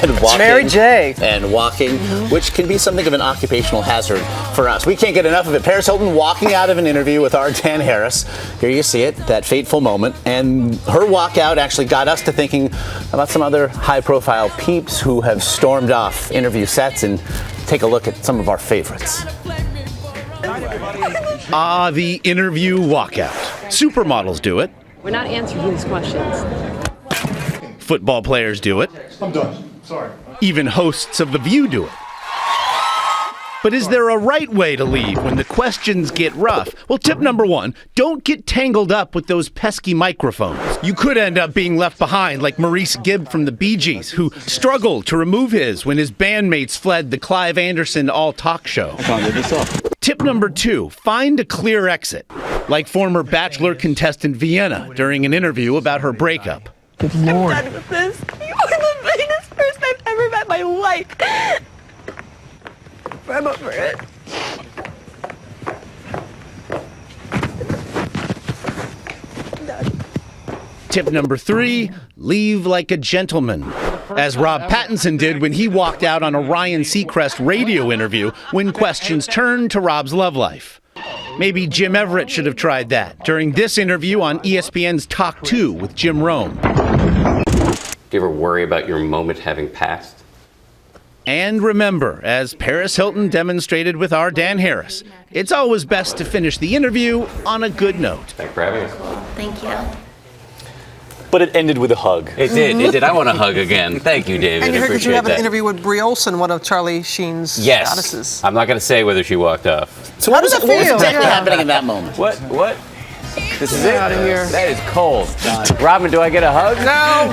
and walking. Mary J. And walking, which can be something of an occupational hazard for us. We can't get enough of it. Paris Hilton walking out of an interview with our Dan Harris. Here you see it, that fateful moment. And her walkout actually got us to thinking about some other high-profile peeps who have stormed off interview sets, and take a look at some of our favorites. The interview walkout. Supermodels do it. We're not answering these questions. Football players do it. I'm done. Sorry. Even hosts of The View do it. But is there a right way to leave when the questions get rough? Well, tip number 1, don't get tangled up with those pesky microphones. You could end up being left behind like Maurice Gibb from the Bee Gees, who struggled to remove his when his bandmates fled the Clive Anderson all-talk show. I can't get this off. Tip number 2, find a clear exit, like former Bachelor contestant Vienna during an interview about her breakup. Good Lord. I'm done with this. You are the meanest person I've ever met in my life. I'm over it. I'm done. Tip number 3, leave like a gentleman, as Rob Pattinson did when he walked out on a Ryan Seacrest radio interview when questions turned to Rob's love life. Maybe Jim Everett should have tried that during this interview on ESPN's Talk 2 with Jim Rome. Do you ever worry about your moment having passed? And remember, as Paris Hilton demonstrated with our Dan Harris, it's always best to finish the interview on a good note. Thanks for having us. Thank you. But it ended with a hug. It did. I want a hug again. Thank you, David. And you I heard that you appreciate have that. an interview with Brie Olson, one of Charlie Sheen's goddesses. I'm not going to say whether she walked off. So what was does it feel? exactly happening in that moment? What? This is it? Out of here. That is cold. Robin, do I get a hug? No.